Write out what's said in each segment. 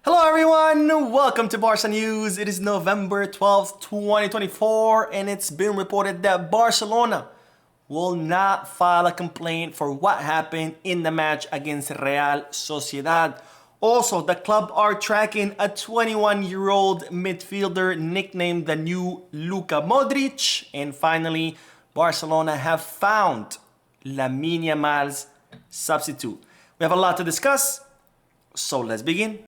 Hello everyone, welcome to Barca News. It is November 12th, 2024, and it's been reported that Barcelona will not file a complaint for what happened in the match against Real Sociedad. Also, the club are tracking a 21-year-old midfielder nicknamed the new Luka Modric. And finally, Barcelona have found Lamine Yamal's substitute. We have a lot to discuss, so let's begin.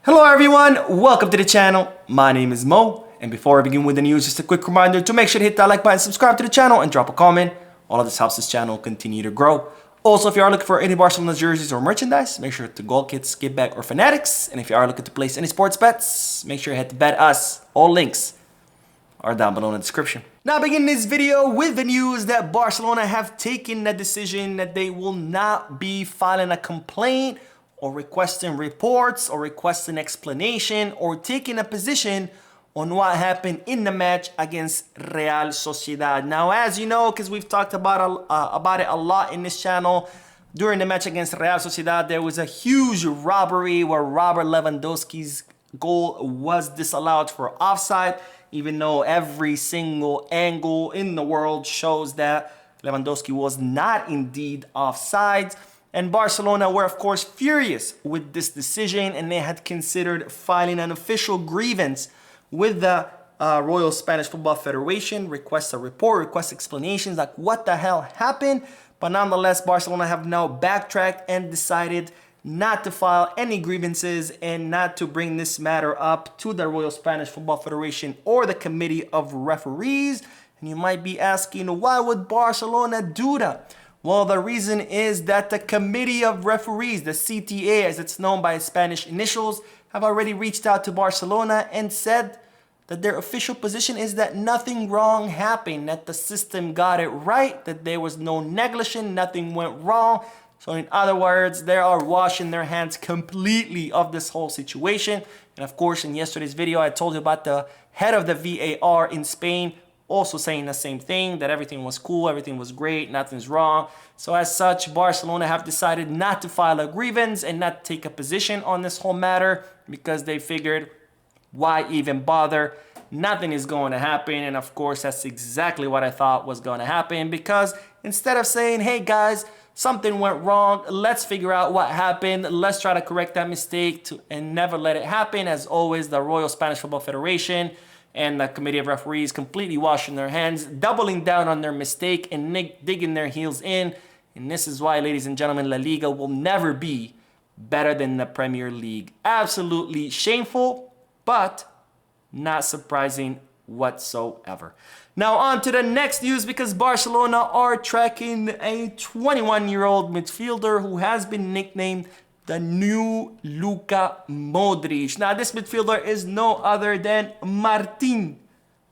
Hello everyone, welcome to the channel. My name is Mo, and before I begin with the news, just a quick reminder to make sure to hit that like button, subscribe to the channel, and drop a comment. All of this helps this channel continue to grow. Also, if you are looking for any Barcelona jerseys or merchandise, make sure to Goal Kits, Give Back, or Fanatics. And if you are looking to place any sports bets, make sure you hit Bet Us. All links are down below in the description. Now begin this video with the news that Barcelona have taken the decision that they will not be filing a complaint or requesting reports or requesting explanation or taking a position on what happened in the match against Real Sociedad. Now, as you know, because we've talked about it a lot in this channel, during the match against Real Sociedad, there was a huge robbery where Robert Lewandowski's goal was disallowed for offside, even though every single angle in the world shows that Lewandowski was not indeed offside. And Barcelona were, of course, furious with this decision, and they had considered filing an official grievance with the Royal Spanish Football Federation, request a report, request explanations, like what the hell happened. But nonetheless, Barcelona have now backtracked and decided not to file any grievances and not to bring this matter up to the Royal Spanish Football Federation or the Committee of Referees. And you might be asking, why would Barcelona do that? Well, the reason is that the Committee of Referees, the CTA as it's known by its Spanish initials, have already reached out to Barcelona and said that their official position is that nothing wrong happened, that the system got it right, that there was no negligence, nothing went wrong. So in other words, they are washing their hands completely of this whole situation. And of course, in yesterday's video, I told you about the head of the VAR in Spain, also saying the same thing, that everything was cool, everything was great, nothing's wrong. So as such, Barcelona have decided not to file a grievance and not take a position on this whole matter because they figured, why even bother? Nothing is going to happen. And of course, that's exactly what I thought was going to happen, because instead of saying, hey guys, something went wrong, let's figure out what happened, let's try to correct that mistake and never let it happen. As always, the Royal Spanish Football Federation and the Committee of Referees completely washing their hands, doubling down on their mistake and digging their heels in. And this is why, ladies and gentlemen, La Liga will never be better than the Premier League. Absolutely shameful, but not surprising whatsoever. Now on to the next news, because Barcelona are tracking a 21-year-old midfielder who has been nicknamed the new Luka Modric. Now, this midfielder is no other than Martin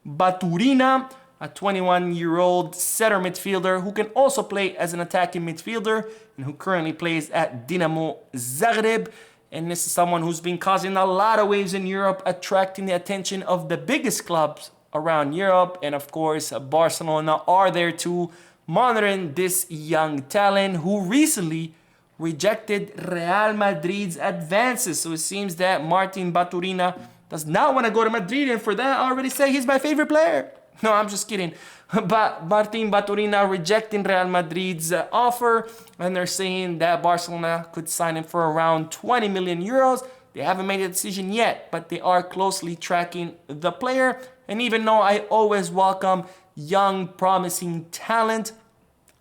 Baturina, a 21-year-old center midfielder who can also play as an attacking midfielder and who currently plays at Dinamo Zagreb. And this is someone who's been causing a lot of waves in Europe, attracting the attention of the biggest clubs around Europe. And of course, Barcelona are there too, monitoring this young talent who recently rejected Real Madrid's advances. So it seems that Martin Baturina does not want to go to Madrid, and for that I already say he's my favorite player. No, I'm just kidding. But Martin Baturina rejecting Real Madrid's offer, and they're saying that Barcelona could sign him for around 20 million euros. They haven't made a decision yet, but they are closely tracking the player. And even though I always welcome young, promising talent,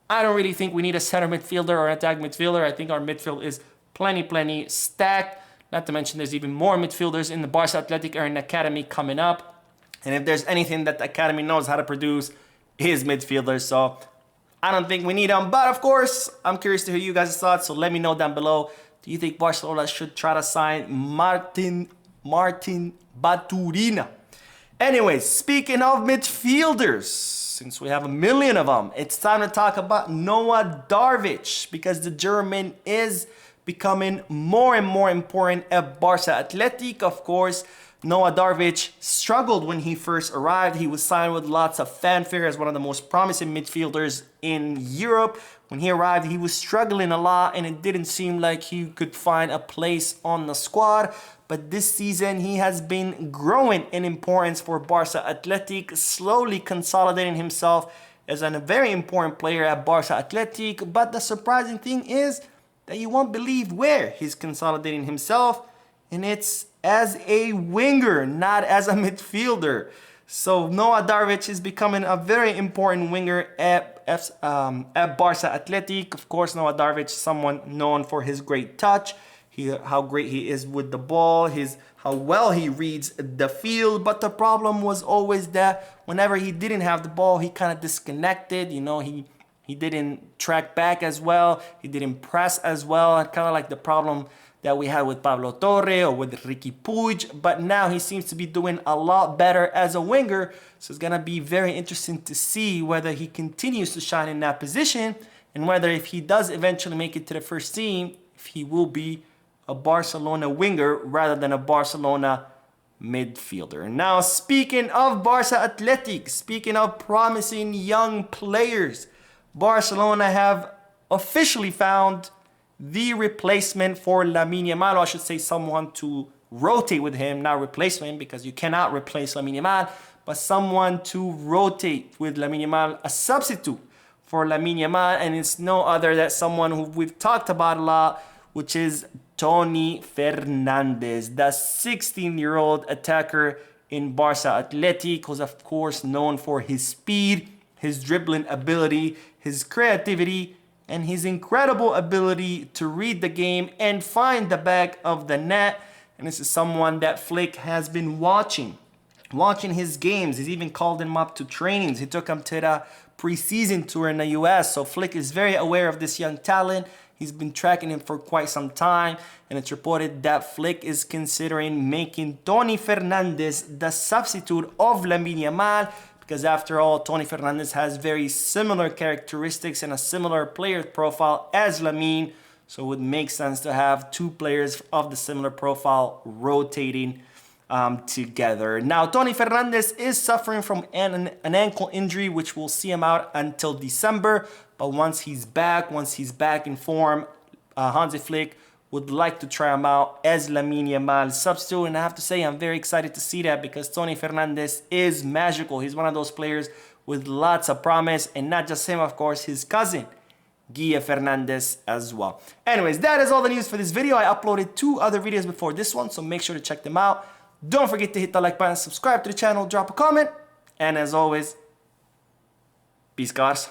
I don't really think we need a center midfielder or an attack midfielder. I think our midfield is plenty stacked. Not to mention there's even more midfielders in the Barca Athletic Aaron Academy coming up. And if there's anything that the Academy knows how to produce, is midfielders. So I don't think we need them. But of course, I'm curious to hear you guys' thoughts. So let me know down below. Do you think Barcelona should try to sign Martin Baturina? Anyways, speaking of midfielders, since we have a million of them, it's time to talk about Noah Daric, because the German is becoming more and more important at Barca Athletic. Of course, Noah Daric struggled when he first arrived. He was signed with lots of fanfare as one of the most promising midfielders in Europe. When he arrived, he was struggling a lot, and it didn't seem like he could find a place on the squad. But this season, he has been growing in importance for Barca Athletic, slowly consolidating himself as a very important player at Barca Athletic. But the surprising thing is that you won't believe where he's consolidating himself, and it's as a winger, not as a midfielder. So Noah Daric is becoming a very important winger at Barca Athletic. Of course, Noah Daric is someone known for his great touch, how great he is with the ball, how well he reads the field. But the problem was always that whenever he didn't have the ball, he kind of disconnected. You know, he didn't track back as well. He didn't press as well. Kind of like the problem that we had with Pablo Torre or with Ricky Puig. But now he seems to be doing a lot better as a winger. So it's going to be very interesting to see whether he continues to shine in that position, and whether if he does eventually make it to the first team, if he will be a Barcelona winger rather than a Barcelona midfielder. Now, speaking of Barca Athletic, speaking of promising young players, Barcelona have officially found the replacement for Lamine Yamal, or I should say someone to rotate with him, not replacement, because you cannot replace Lamine Yamal, but someone to rotate with Lamine Yamal, a substitute for Lamine Yamal, and it's no other than someone who we've talked about a lot, which is Toni Fernandez, the 16-year-old attacker in Barca Athletic, who's of course known for his speed, his dribbling ability, his creativity, and his incredible ability to read the game and find the back of the net. And this is someone that Flick has been watching his games. He's even called him up to trainings. He took him to the preseason tour in the US. So Flick is very aware of this young talent. He's been tracking him for quite some time, and it's reported that Flick is considering making Toni Fernandez the substitute of Lamine Yamal, because after all, Toni Fernandez has very similar characteristics and a similar player profile as Lamine, so it would make sense to have two players of the similar profile rotating together. Now, Toni Fernandez is suffering from an ankle injury, which will see him out until December. But once he's back in form, Hansi Flick would like to try him out as Lamine Yamal substitute. And I have to say, I'm very excited to see that, because Toni Fernandez is magical. He's one of those players with lots of promise, and not just him, of course, his cousin, Guille Fernandez, as well. Anyways, that is all the news for this video. I uploaded 2 other videos before this one, so make sure to check them out. Don't forget to hit the like button, subscribe to the channel, drop a comment, and as always, peace, guys.